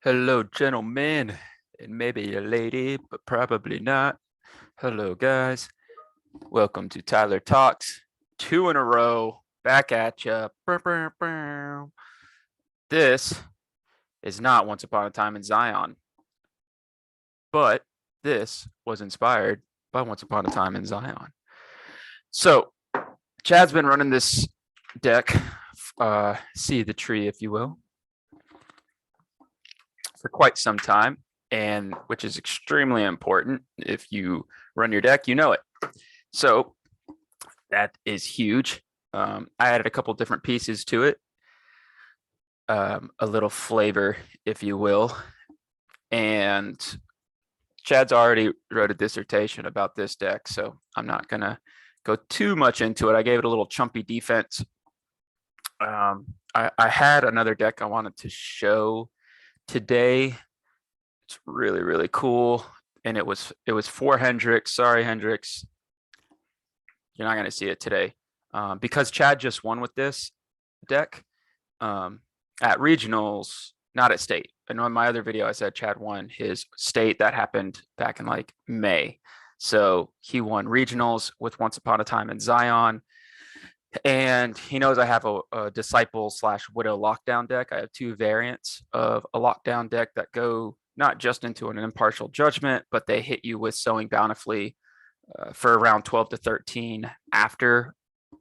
Hello, gentlemen, and maybe a lady, but probably not. Hello, guys. Welcome to Tyler Talks. 2 in a row, back at ya. This is not Once Upon a Time in Zion, but this was inspired by Once Upon a Time in Zion. So, Chad's been running this deck, see the tree, if you will, for quite some time, and which is extremely important. If you run your deck, you know it. So that is huge. I added a couple different pieces to it, a little flavor, if you will. And Chad's already wrote a dissertation about this deck, so I'm not going to go too much into it. I gave it a little chumpy defense. I had another deck I wanted to show today. It's really, really cool. And it was for Hendrix. Sorry, Hendrix. You're not going to see it today. Because Chad just won with this deck at regionals, not at state. And on my other video, I said Chad won his state. That happened back in like May. So he won regionals with Once Upon a Time in Zion. And he knows I have a disciple / widow lockdown deck. I have 2 variants of a lockdown deck that go not just into an impartial judgment, but they hit you with sowing bountifully for around 12 to 13 after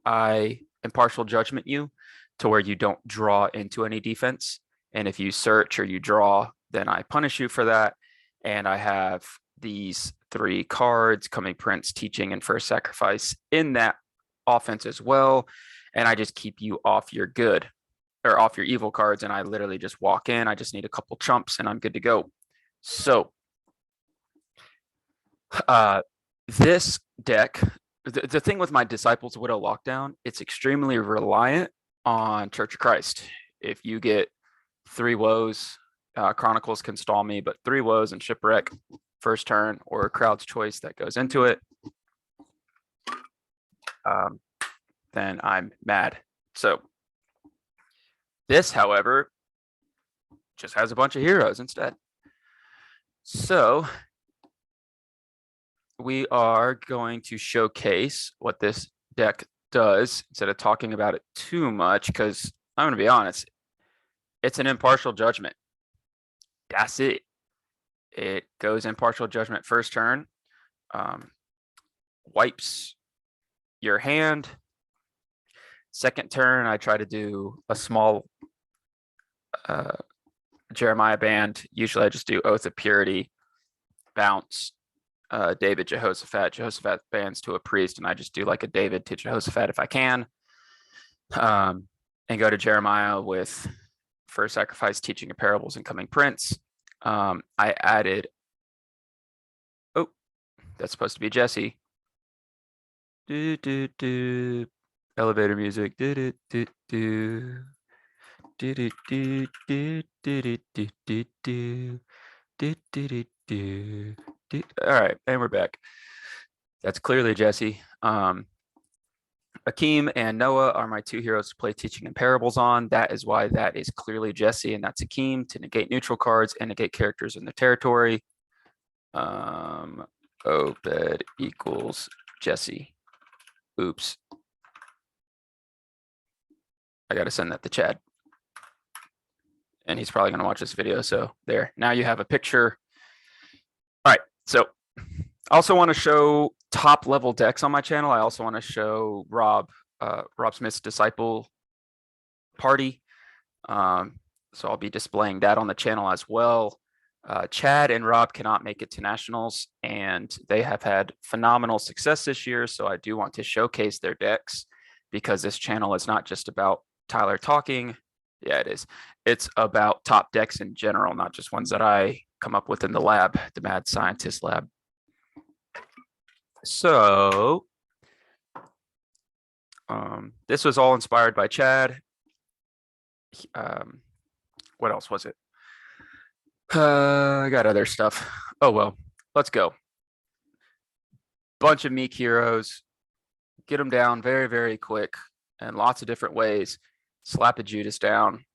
I impartial judgment you, to where you don't draw into any defense. And if you search or you draw, then I punish you for that. And I have these 3 cards, Coming Prince, Teaching, and First Sacrifice in that offense as well. And I just keep you off your good or off your evil cards. And I literally just walk in. I just need a couple chumps and I'm good to go. So this deck, the thing with my Disciples Widow Lockdown, it's extremely reliant on Church of Christ. If you get 3 woes, Chronicles can stall me, but 3 woes and Shipwreck first turn or Crowd's Choice that goes into it, then I'm mad. So this, however, just has a bunch of heroes instead. So we are going to showcase what this deck does instead of talking about it too much, because I'm going to be honest, it's an impartial judgment. That's it. It goes impartial judgment first turn, wipes your hand. Second turn, I try to do a small Jeremiah band. Usually I just do Oath of Purity, bounce, David, Jehoshaphat. Jehoshaphat bands to a priest, and I just do like a David to Jehoshaphat if I can. And go to Jeremiah with First Sacrifice, Teaching of Parables, and Coming Prince. I added, oh, that's supposed to be Jesse. Elevator music. All right, and we're back. That's clearly Jesse. Akeem and Noah are my 2 heroes to play Teaching and Parables on. That is why that is clearly Jesse, and that's Akeem to negate neutral cards and negate characters in the territory. Obed equals Jesse. Oops. I got to send that to Chad. And he's probably going to watch this video. So there, now you have a picture. All right. So I also want to show top level decks on my channel. I also want to show Rob Smith's disciple party. So I'll be displaying that on the channel as well. Chad and Rob cannot make it to nationals, and they have had phenomenal success this year. So I do want to showcase their decks, because this channel is not just about Tyler talking. Yeah, it is. It's about top decks in general, not just ones that I come up with in the lab, the mad scientist lab. So this was all inspired by Chad. What else was it? I got other stuff. Oh, well, let's go. Bunch of meek heroes. Get them down very, very quick and lots of different ways. Slap a Judas down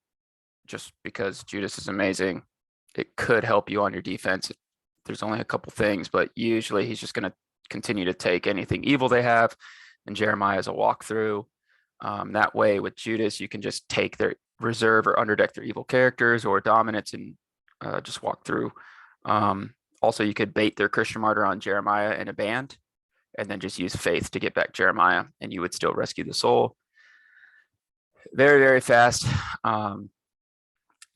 just because Judas is amazing. it could help you on your defense. There's only a couple things, but usually he's just going to continue to take anything evil they have. And Jeremiah is a walkthrough. That way with Judas, you can just take their reserve or underdeck their evil characters or dominance and just walk through. Also, you could bait their Christian martyr on Jeremiah in a band and then just use faith to get back Jeremiah, and you would still rescue the soul. Very, very fast.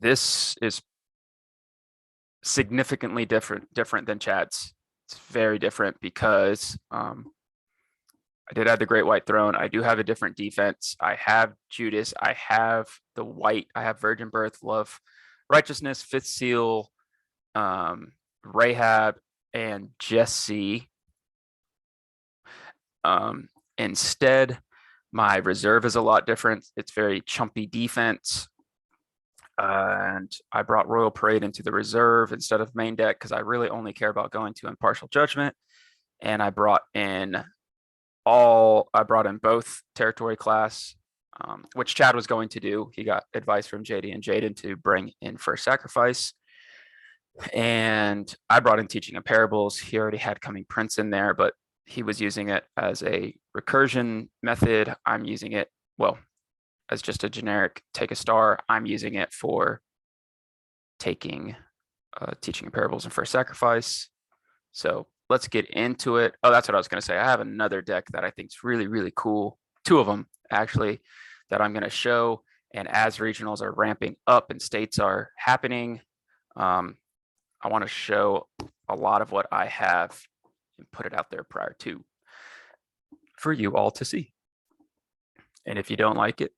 This is significantly different than Chad's. It's very different because I did have the Great White Throne. I do have a different defense. I have Judas. I have the white. I have Virgin Birth, Love, Righteousness, Fifth Seal, Rahab, and Jesse. Instead, my reserve is a lot different. It's very chumpy defense. And I brought Royal Parade into the reserve instead of main deck because I really only care about going to Impartial Judgement. And I brought in both territory class, which Chad was going to do. He got advice from JD and Jaden to bring in First Sacrifice. And I brought in Teaching of Parables. He already had Coming Prince in there, but he was using it as a recursion method. I'm using it, well, as just a generic take a star. I'm using it for taking Teaching of Parables and First Sacrifice. So let's get into it. Oh, that's what I was going to say. I have another deck that I think is really, really cool. Two of them, actually, that I'm going to show. And as regionals are ramping up and states are happening, I want to show a lot of what I have and put it out there prior to for you all to see. And if you don't like it,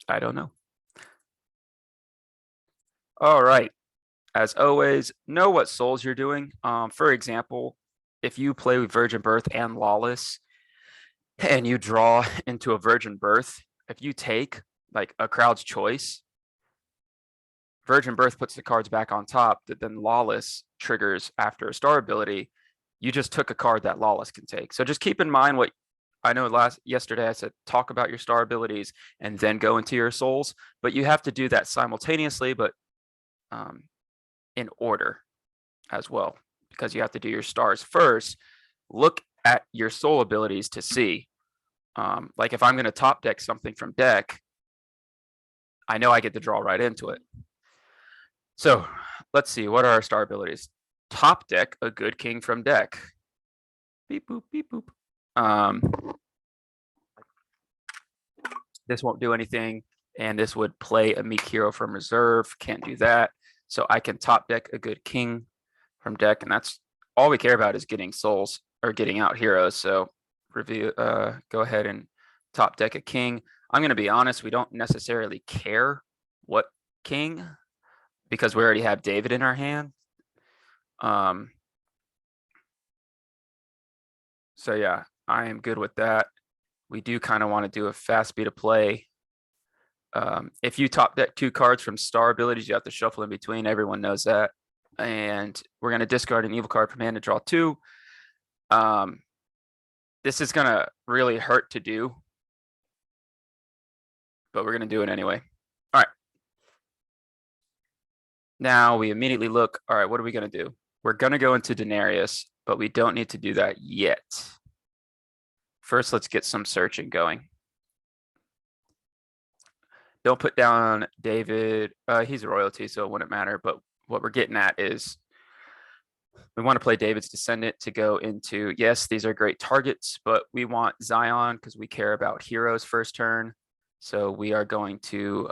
I don't know. All right. As always, know what souls you're doing. For example, if you play with Virgin Birth and Lawless and you draw into a Virgin Birth, if you take like a Crowd's Choice, Virgin Birth puts the cards back on top, that then Lawless triggers after a star ability. You just took a card that Lawless can take. So just keep in mind what I know yesterday I said, talk about your star abilities and then go into your souls, but you have to do that simultaneously, but in order as well, because you have to do your stars first. Look at your soul abilities to see, like if I'm going to top deck something from deck, I know I get to draw right into it. So let's see, what are our star abilities? Top deck a good king from deck. Beep boop, beep boop. This won't do anything, and this would play a meek hero from reserve. Can't do that. So I can top deck a good king from deck, and that's all we care about is getting souls or getting out heroes. So go ahead and top deck a king. I'm going to be honest, we don't necessarily care what king because we already have David in our hand. So yeah, I am good with that. We do kind of want to do a fast speed of play. If you top deck 2 cards from star abilities, you have to shuffle in between. Everyone knows that. And we're going to discard an evil card from hand to draw 2. This is going to really hurt to do, but we're going to do it anyway. All right. Now we immediately look, all right, what are we going to do? We're going to go into Denarius, but we don't need to do that yet. First, let's get some searching going. Don't put down David. He's a royalty, so it wouldn't matter. But what we're getting at is we want to play David's Descendant to go into, yes, these are great targets, but we want Zion because we care about heroes first turn. So we are going to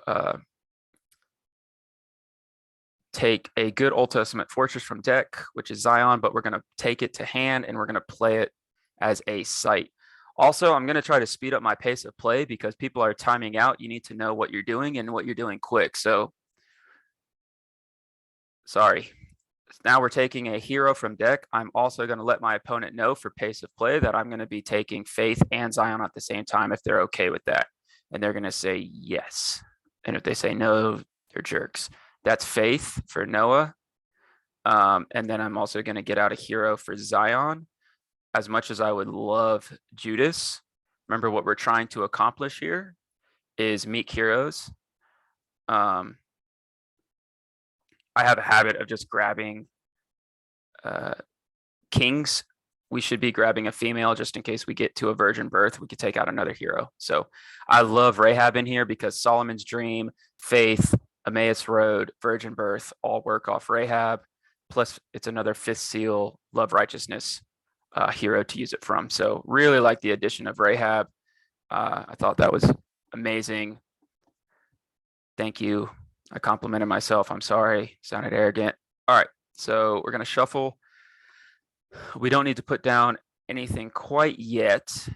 take a good Old Testament fortress from deck, which is Zion, but we're going to take it to hand and we're going to play it as a site. Also, I'm going to try to speed up my pace of play because people are timing out. You need to know what you're doing and what you're doing quick. So, sorry. Now we're taking a hero from deck. I'm also going to let my opponent know for pace of play that I'm going to be taking Faith and Zion at the same time if they're okay with that. And they're going to say yes. And if they say no, they're jerks. That's Faith for Noah. And then I'm also going to get out a hero for Zion. As much as I would love Judas, remember what we're trying to accomplish here is meek heroes. I have a habit of just grabbing kings. We should be grabbing a female just in case we get to a virgin birth. We could take out another hero. So I love Rahab in here because Solomon's Dream, Faith, Emmaus Road, Virgin Birth all work off Rahab. Plus, it's another fifth seal, Love Righteousness hero to use it from. So really like the addition of Rahab. I thought that was amazing. Thank you. I complimented myself. I'm sorry. Sounded arrogant. All right. So we're going to shuffle. We don't need to put down anything quite yet.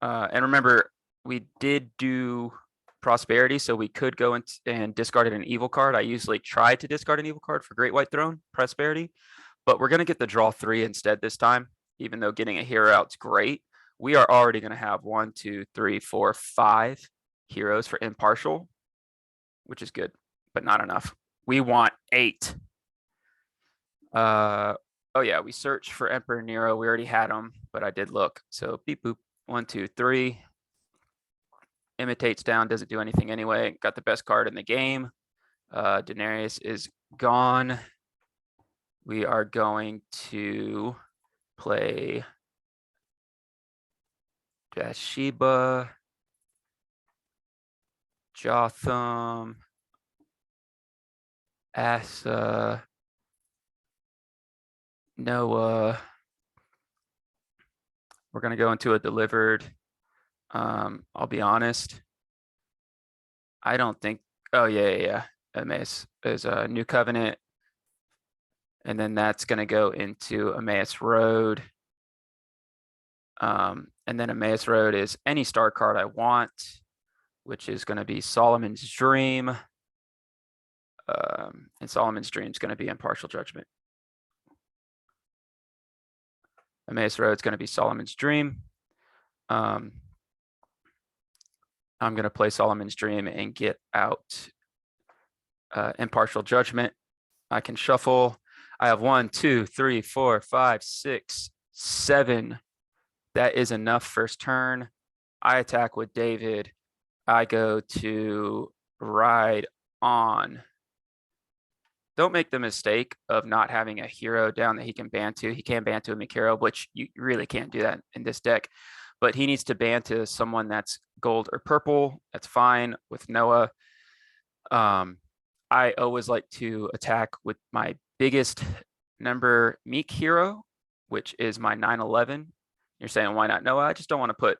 And remember, we did do prosperity, so we could go and discard an evil card. I usually try to discard an evil card for Great White Throne, prosperity, but we're going to get the draw 3 instead this time, even though getting a hero out's great. We are already going to have 1, 2, 3, 4, 5 heroes for impartial, which is good, but not enough. We want 8. Oh yeah, we searched for Emperor Nero. We already had him, but I did look. So beep boop. 1, 2, 3. Imitates down, doesn't do anything anyway. Got the best card in the game. Daenerys is gone. We are going to play Bathsheba, Jotham, Asa, Noah. We're going to go into a delivered. I'll be honest. I don't think. Oh, yeah. Emmaus is a New Covenant. And then that's going to go into Emmaus Road. And then Emmaus Road is any star card I want, which is going to be Solomon's Dream. And Solomon's Dream is going to be Impartial Judgement. Emmaus Road is going to be Solomon's Dream. I'm going to play Solomon's Dream and get out Impartial Judgement. I can shuffle. I have 1, 2, 3, 4, 5, 6, 7. That is enough first turn. I attack with David. I go to Ride On. Don't make the mistake of not having a hero down that he can ban to. He can ban to a Mikiro, which you really can't do that in this deck. But he needs to ban to someone that's gold or purple. That's fine with Noah. I always like to attack with my biggest number Meek hero, which is my 911. You're saying, why not Noah? I just don't want to put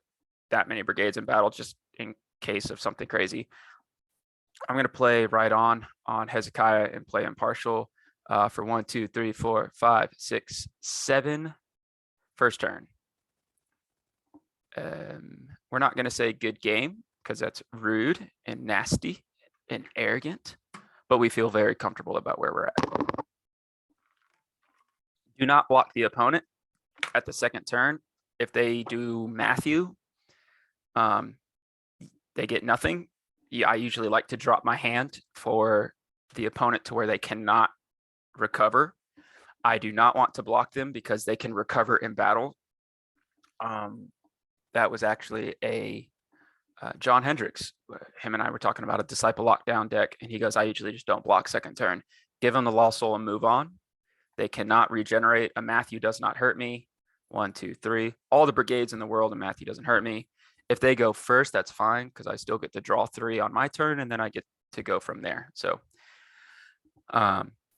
that many brigades in battle just in case of something crazy. I'm going to play Right On Hezekiah and play Impartial for 1, 2, 3, 4, 5, 6, 7. First turn. We're not going to say good game because that's rude and nasty and arrogant, but we feel very comfortable about where we're at. Do not block the opponent at the second turn. If they do Matthew, they get nothing. Yeah, I usually like to drop my hand for the opponent to where they cannot recover. I do not want to block them because they can recover in battle. That was actually a John Hendricks. Him and I were talking about a Disciple Lockdown deck, and he goes, I usually just don't block second turn. Give them the Lost Soul and move on. They cannot regenerate. A Matthew does not hurt me. 1, 2, 3. All the brigades in the world, and Matthew doesn't hurt me. If they go first, that's fine because I still get to draw 3 on my turn, and then I get to go from there. So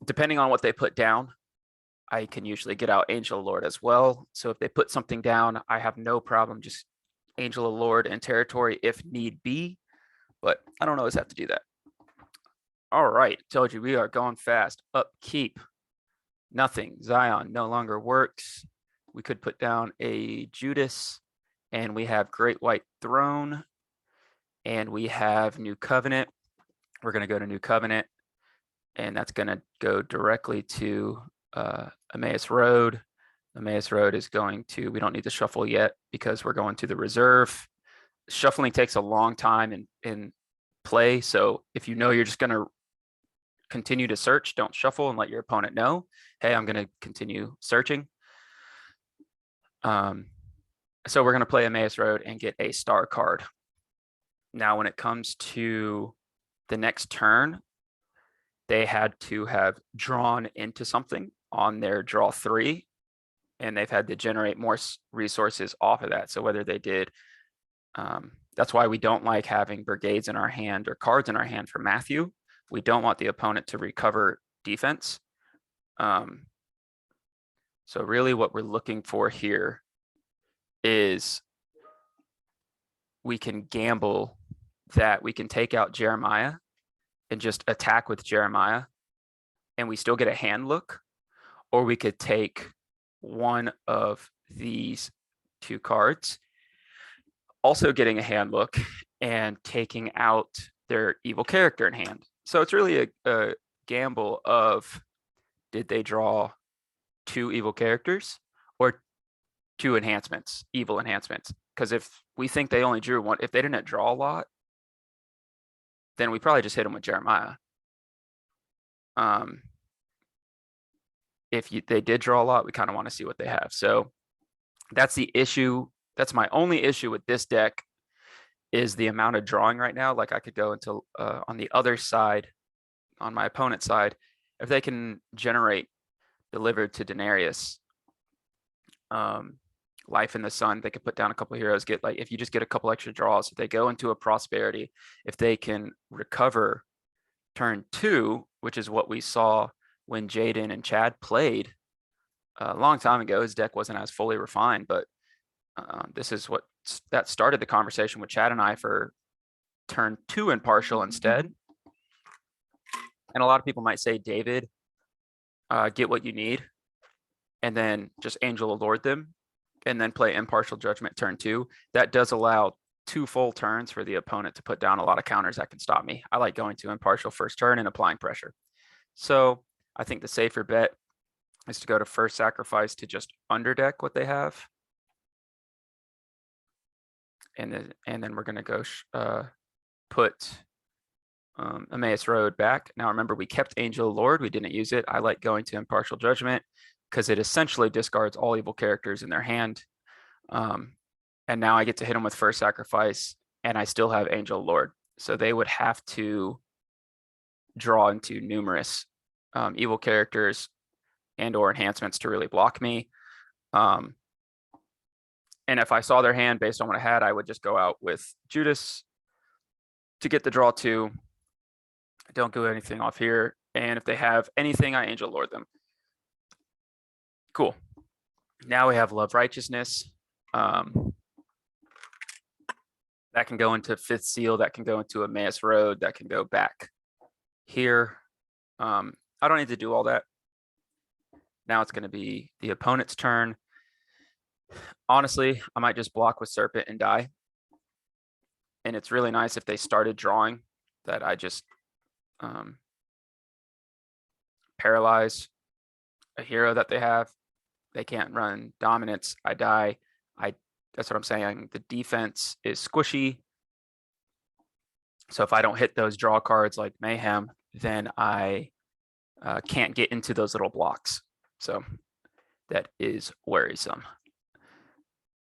depending on what they put down, I can usually get out Angel Lord as well. So if they put something down, I have no problem just Angel Lord and territory if need be, but I don't always have to do that. All right, told you we are going fast. Upkeep, nothing. Zion no longer works. We could put down a Judas, and we have Great White Throne, and we have New Covenant. We're going to go to New Covenant, and that's going to go directly to Emmaus Road. Emmaus Road is going to, we don't need to shuffle yet because we're going to the reserve. Shuffling takes a long time in play. So if you know you're just going to continue to search, don't shuffle and let your opponent know, hey, I'm going to continue searching. So we're going to play Emmaus Road and get a star card. Now, when it comes to the next turn, they had to have drawn into something on their draw 3, and they've had to generate more resources off of that. So whether they did, that's why we don't like having brigades in our hand or cards in our hand for Matthew. We don't want the opponent to recover defense. So really what we're looking for here is we can gamble that we can take out Jeremiah and just attack with Jeremiah and we still get a hand look, or we could take one of these 2 cards, also getting a hand look and taking out their evil character in hand. So it's really a gamble of, did they draw 2 evil characters or 2 enhancements, evil enhancements? Because if we think they only drew 1, if they didn't draw a lot, then we probably just hit them with Jeremiah. If they did draw a lot, we kind of want to see what they have. So that's the issue. That's my only issue with this deck, is the amount of drawing right now. Like I could go into on the other side, on my opponent's side, if they can generate Delivered to Denarius, Life in the Sun, they could put down a couple of heroes, get like, if you just get a couple extra draws, if they go into a Prosperity, if they can recover turn 2, which is what we saw when Jaden and Chad played a long time ago. His deck wasn't as fully refined, but this is what that started the conversation with Chad and I for turn 2 Impartial instead. And a lot of people might say, David, get what you need, and then just Angel Lord them, and then play Impartial Judgment turn 2. That does allow 2 full turns for the opponent to put down a lot of counters that can stop me. I like going to Impartial first turn and applying pressure. So I think the safer bet is to go to first sacrifice to just underdeck what they have. And then we're going to go put Emmaus Road back. Now remember, we kept Angel Lord. We didn't use it. I like going to Impartial Judgment because it essentially discards all evil characters in their hand. And now I get to hit them with first sacrifice, and I still have Angel Lord. So they would have to draw into numerous evil characters and or enhancements to really block me. And if I saw their hand based on what I had, I would just go out with Judas to get the draw 2. I don't do anything off here. And if they have anything, I Angel Lord them. Cool. Now we have Love Righteousness. That can go into 5th Seal. That can go into Emmaus Road. That can go back here. I don't need to do all that. Now it's going to be the opponent's turn. Honestly, I might just block with Serpent and die. And it's really nice if they started drawing that I just paralyze a hero that they have. They can't run dominance. I die. That's what I'm saying. The defense is squishy. So if I don't hit those draw cards like Mayhem, then I can't get into those little blocks. So that is worrisome.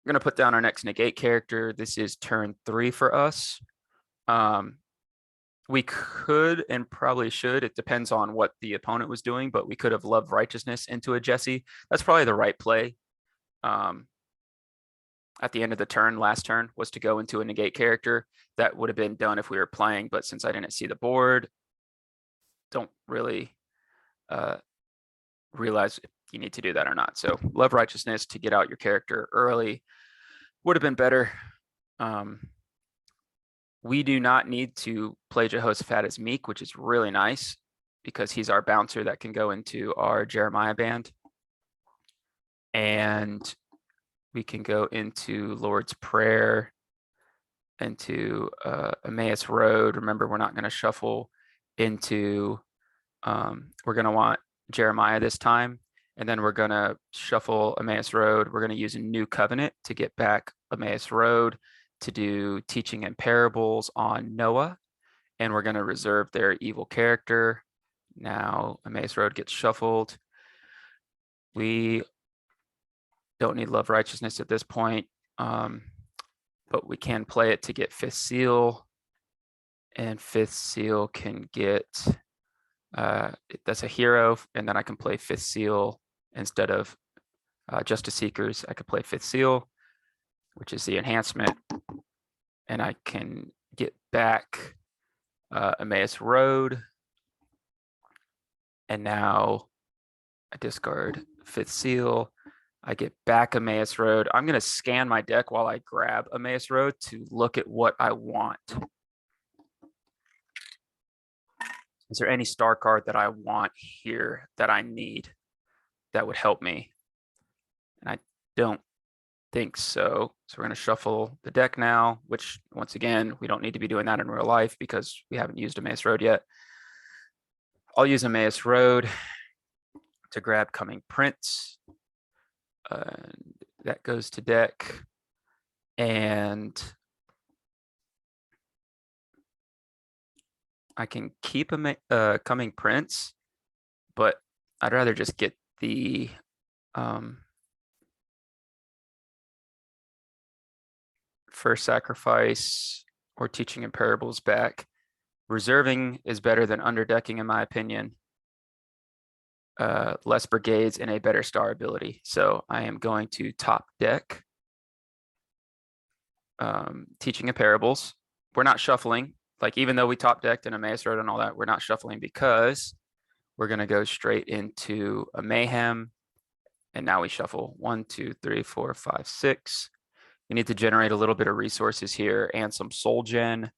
We're going to put down our next negate character. This is turn 3 for us. We could and probably should, it depends on what the opponent was doing, but we could have Love Righteousness into a Jesse. That's probably the right play. At the end of the turn, last turn, was to go into a negate character. That would have been done if we were playing, but since I didn't see the board, don't really realize if you need to do that or not. So Love Righteousness to get out your character early would have been better. We do not need to play Jehoshaphat as Meek, which is really nice because he's our bouncer that can go into our Jeremiah band. And we can go into Lord's Prayer, into Emmaus Road. Remember, we're not going to shuffle into, we're going to want Jeremiah this time. And then we're going to shuffle Emmaus Road. We're going to use a New Covenant to get back Emmaus Road to do Teaching and Parables on Noah. And we're going to reserve their evil character. Now Emmaus Road gets shuffled. We don't need Love Righteousness at this point, but we can play it to get 5th Seal. And 5th Seal can get That's a hero, and then I can play Fifth Seal instead of Justice Seekers. I could play Fifth Seal, which is the enhancement, and I can get back Emmaus Road, and now I discard Fifth Seal. I get back Emmaus Road. I'm going to scan my deck while I grab Emmaus Road to look at what I want. Is there any star card that I want here that I need that would help me? And I don't think so. So we're going to shuffle the deck now, which once again, we don't need to be doing that in real life because we haven't used Emmaus Road yet. I'll use Emmaus Road to grab Coming Prince. That goes to deck. And I can keep Coming Prince, but I'd rather just get the First Sacrifice or Teaching in Parables back. Reserving is better than underdecking, in my opinion. Less brigades and a better star ability. So I am going to top deck Teaching in Parables. We're not shuffling. Like, even though we top decked in Emmaus Road and all that, we're not shuffling because we're going to go straight into a Mayhem. And now we shuffle 1, 2, 3, 4, 5, 6. We need to generate a little bit of resources here and some soul gen.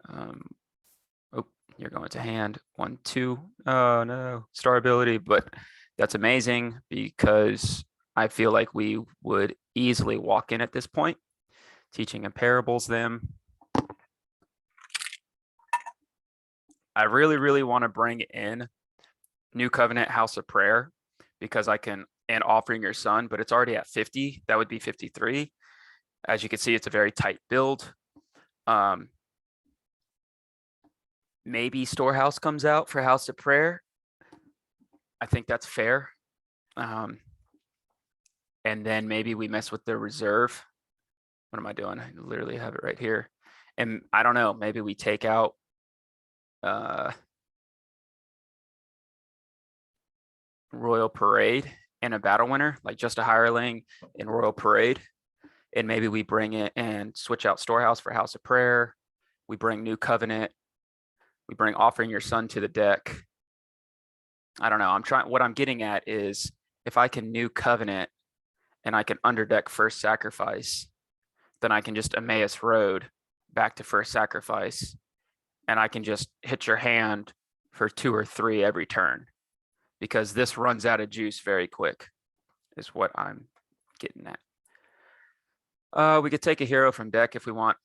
Oh, you're going to hand 1, 2. Oh no, star ability, but that's amazing because I feel like we would easily walk in at this point. Teaching in Parables them. I really, really want to bring in New Covenant House of Prayer because I can, and Offering Your Son, but it's already at 50. That would be 53. As you can see, it's a very tight build. Maybe Storehouse comes out for House of Prayer. I think that's fair. And then maybe we mess with the reserve. What am I doing? I literally have it right here. And I don't know, maybe we take out Royal Parade and a Battle Winner, like just a hireling in Royal Parade. And maybe we bring it and switch out Storehouse for House of Prayer. We bring New Covenant. We bring Offering Your Son to the deck. I don't know. What I'm getting at is if I can New Covenant and I can underdeck First Sacrifice, then I can just Emmaus Road back to First Sacrifice, and I can just hit your hand for 2 or 3 every turn because this runs out of juice very quick is what I'm getting at. We could take a hero from deck if we want.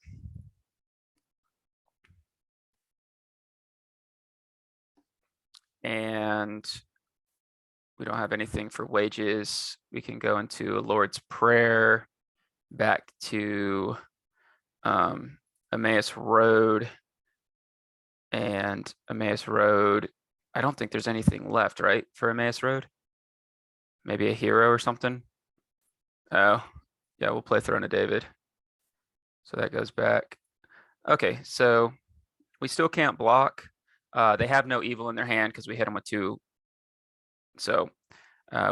And we don't have anything for wages. We can go into a Lord's Prayer, back to Emmaus Road. And Emmaus Road, I don't think there's anything left, right, for Emmaus Road? Maybe a hero or something? Oh, yeah, we'll play Throne of David. So that goes back. Okay, so we still can't block. They have no evil in their hand because we hit them with 2. So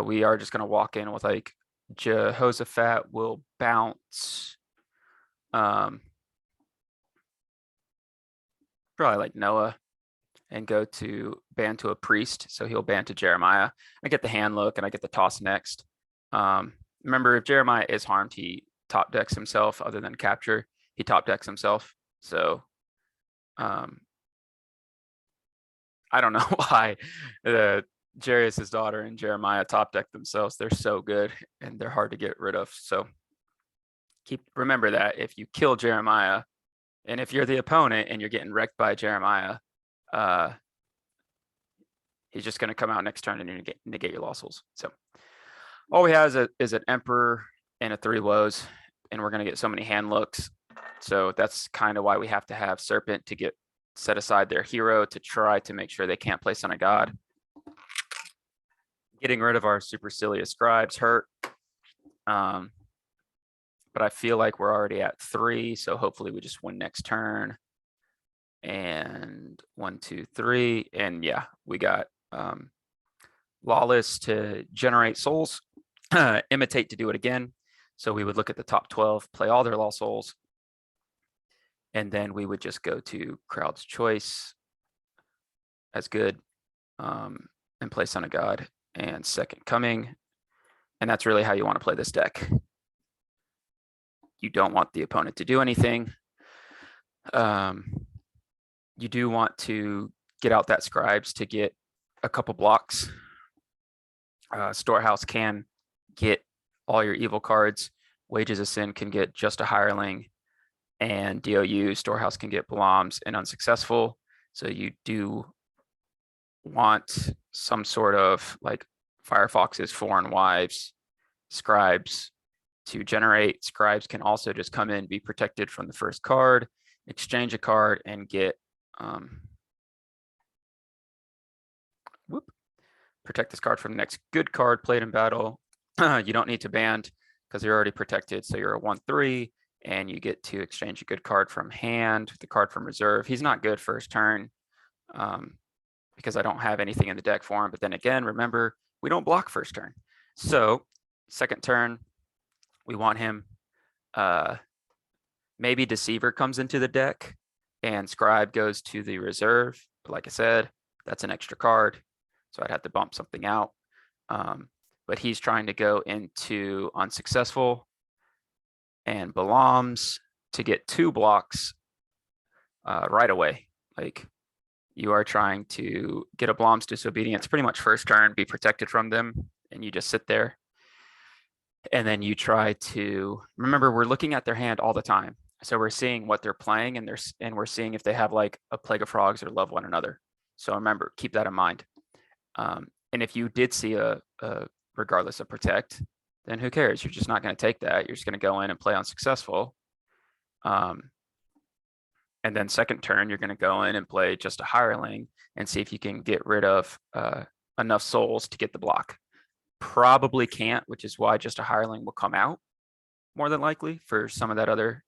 we are just going to walk in with like Jehoshaphat will bounce. Probably like Noah and go to ban to a priest. So he'll ban to Jeremiah. I get the hand look and I get the toss next. Remember, if Jeremiah is harmed, he top decks himself other than capture. He top decks himself. So I don't know why Jairus' daughter and Jeremiah top deck themselves. They're so good and they're hard to get rid of. So remember that if you kill Jeremiah, and if you're the opponent and you're getting wrecked by Jeremiah, he's just going to come out next turn and negate your losses. So all we have is an Emperor and a 3 woes, and we're going to get so many hand looks. So that's kind of why we have to have Serpent to get set aside their hero to try to make sure they can't play Son of God. Getting rid of our Supercilious Scribes hurt. But I feel like we're already at 3, so hopefully we just win next turn. and 1, 2, 3. And yeah, we got Lawless to generate souls, Imitate to do it again. So we would look at the top 12, play all their lost souls, and then we would just go to Crowd's Choice as good, and play Son of God and Second Coming. And that's really how you want to play this deck. You don't want the opponent to do anything. You do want to get out that Scribes to get a couple blocks. Storehouse can get all your evil cards. Wages of Sin can get Just a Hireling, and DOU, Storehouse can get Bloms and Unsuccessful. So you do want some sort of like Firefoxes, Foreign Wives, Scribes to generate. Scribes can also just come in, be protected from the first card, exchange a card, and get protect this card from the next good card played in battle. You don't need to band because you're already protected. So you're a 1/3, and you get to exchange a good card from hand, the card from reserve. He's not good first turn because I don't have anything in the deck for him. But then again, remember, we don't block first turn. So second turn, we want him. Maybe Deceiver comes into the deck and Scribe goes to the reserve. But like I said, that's an extra card. So I'd have to bump something out. But he's trying to go into Unsuccessful and Belams to get 2 blocks right away. Like, you are trying to get a Blom's Disobedience pretty much first turn, be protected from them, and you just sit there. And then you try to, remember, we're looking at their hand all the time. So we're seeing what they're playing, and we're seeing if they have like a Plague of Frogs or Love One Another. So remember, keep that in mind. And if you did see a regardless of Protect, then who cares? You're just not going to take that. You're just going to go in and play Unsuccessful. And then second turn, you're going to go in and play Just a Hireling and see if you can get rid of enough souls to get the block. Probably can't, which is why Just a Hireling will come out more than likely for some of that other,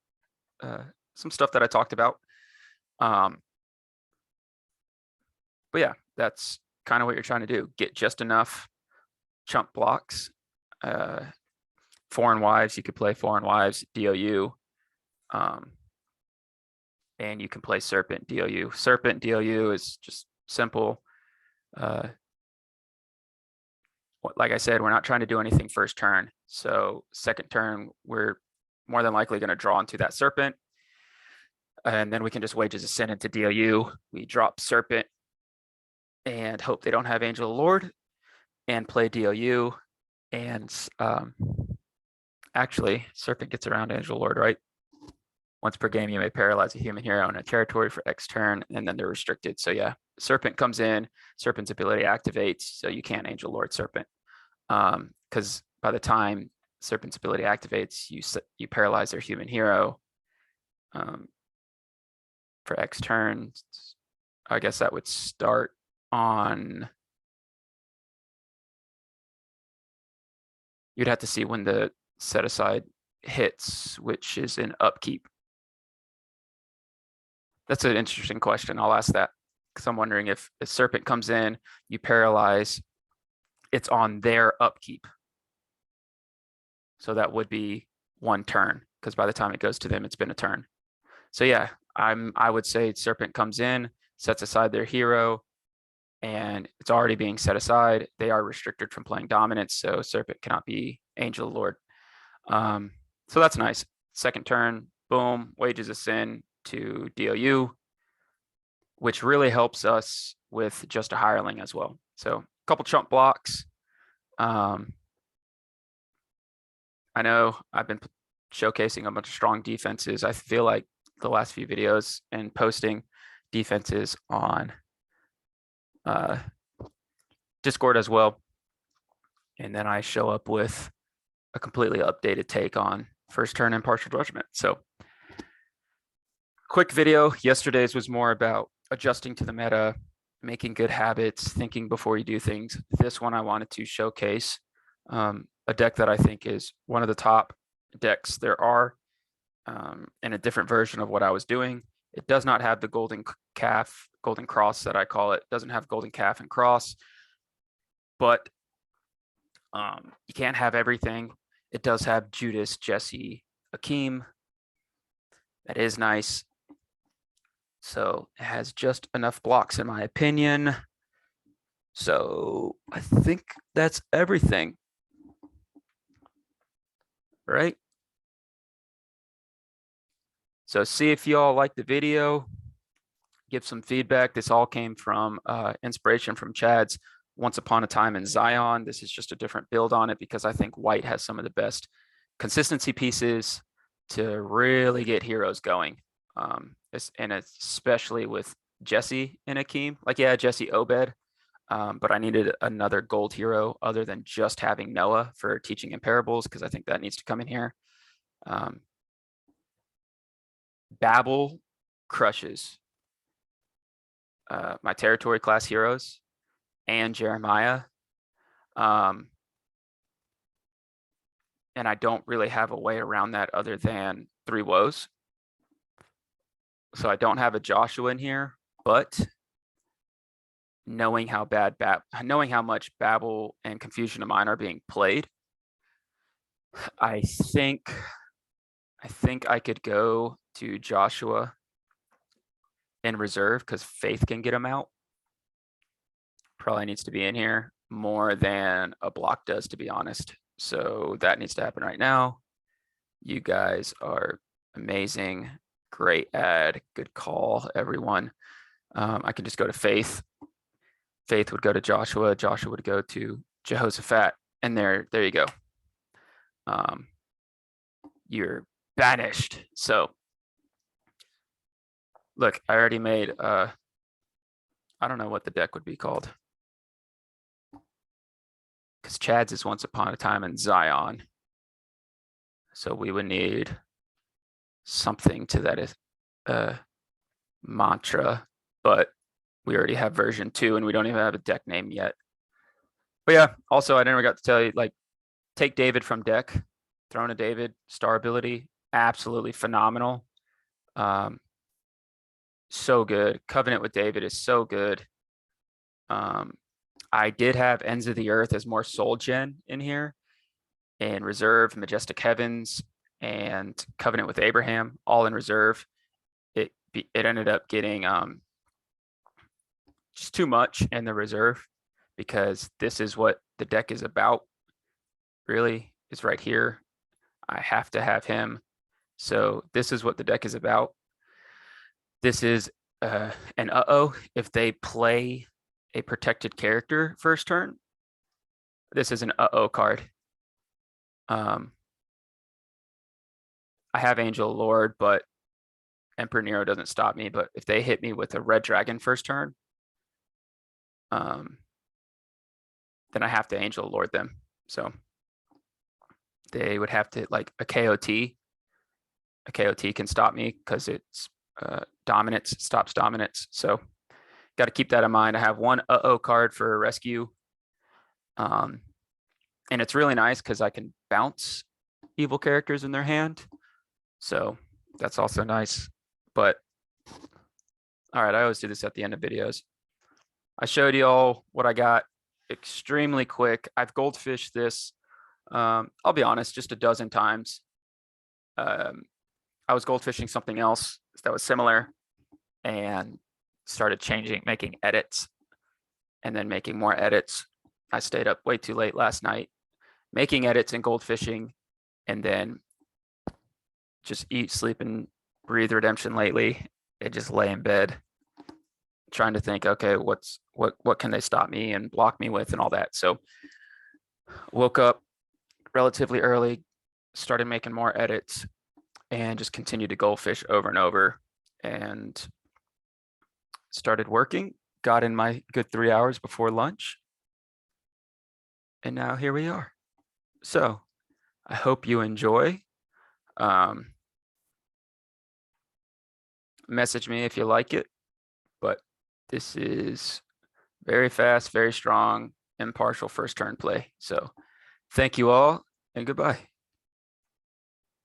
some stuff that I talked about. But yeah, that's kind of what you're trying to do. Get just enough chump blocks. Foreign Wives, you could play Foreign Wives, DOU. And you can play Serpent, DOU. Serpent, DOU is just simple. Like I said, we're not trying to do anything first turn. So second turn, we're more than likely going to draw into that Serpent. And then we can just Wages of Sin into DOU. We drop Serpent and hope they don't have Angel of the Lord and play DOU. And actually, Serpent gets around Angel of the Lord, right? Once per game, you may paralyze a human hero in a territory for X turn, and then they're restricted. So yeah, Serpent comes in, Serpent's ability activates, so you can't Angel Lord Serpent. Because by the time Serpent's ability activates, you paralyze their human hero for X turns. I guess that would start on... You'd have to see when the set aside hits, which is in upkeep. That's an interesting question. I'll ask that because I'm wondering if Serpent comes in, you paralyze, it's on their upkeep. So that would be 1 turn because by the time it goes to them, it's been a turn. So yeah, I would say Serpent comes in, sets aside their hero, and it's already being set aside. They are restricted from playing Dominance, so Serpent cannot be Angel of the Lord. So that's nice. Second turn, boom, Wages of Sin to DOU, which really helps us with Just a Hireling as well. So a couple chump blocks. I know I've been showcasing a bunch of strong defenses. I feel like the last few videos and posting defenses on Discord as well. And then I show up with a completely updated take on first turn Impartial Judgement. So quick video. Yesterday's was more about adjusting to the meta, making good habits, thinking before you do things. This one I wanted to showcase a deck that I think is one of the top decks there are, and a different version of what I was doing. It does not have the golden calf, golden cross that I call it. It doesn't have golden calf and cross, but you can't have everything. It does have Judas, Jesse, Akeem. That is nice. So it has just enough blocks in my opinion. So I think that's everything. Right? So see if y'all like the video. Give some feedback. This all came from inspiration from Chad's Once Upon a Time in Zion. This is just a different build on it because I think white has some of the best consistency pieces to really get heroes going. And especially with Jesse and Akeem. Like, yeah, Jesse Obed, but I needed another gold hero other than just having Noah for teaching in parables, because I think that needs to come in here. Babel crushes my territory class heroes and Jeremiah. And I don't really have a way around that other than 3 woes. So I don't have a Joshua in here, but knowing how much Babel and Confusion of Mind are being played, I think I could go to Joshua in reserve because Faith can get him out. Probably needs to be in here more than a block does, to be honest. So that needs to happen right now. You guys are amazing. Great ad. Good call, everyone. I can just go to Faith. Faith would go to Joshua. Joshua would go to Jehoshaphat. And there you go. You're banished. So look, I already made, I don't know what the deck would be called, because Chad's is Once Upon a Time in Zion. So we would need something to that mantra, but we already have version 2 and we don't even have a deck name yet. But yeah, also I never got to tell you, like, take David from deck, Throne of David, star ability, absolutely phenomenal. So good. Covenant with David is so good. I did have Ends of the Earth as more soul gen in here, and reserve, Majestic Heavens, and Covenant with Abraham, all in reserve. It ended up getting just too much in the reserve, because this is what the deck is about, really, is right here. I have to have him. So this is what the deck is about. This is an if they play a protected character first turn, this is an card. I have Angel Lord, but Emperor Nero doesn't stop me. But if they hit me with a red dragon first turn, then I have to Angel Lord them. So they would have to, like, a KOT. A KOT can stop me because it's dominance, stops dominance. So got to keep that in mind. I have one card for rescue. And it's really nice because I can bounce evil characters in their hand. So that's also nice. But all right, I always do this at the end of videos. I showed you all what I got extremely quick. I've goldfished this, I'll be honest, just a dozen times. I was goldfishing something else that was similar and started making edits, and then making more edits. I stayed up way too late last night making edits and goldfishing, and then just eat, sleep, and breathe redemption lately, and just lay in bed trying to think, okay, what can they stop me and block me with and all that. So woke up relatively early, started making more edits, and just continued to goldfish over and over, and started working, got in my good 3 hours before lunch, and now here we are. So I hope you enjoy. Message me if you like it, but this is very fast, very strong, impartial first turn play. So thank you all, and goodbye.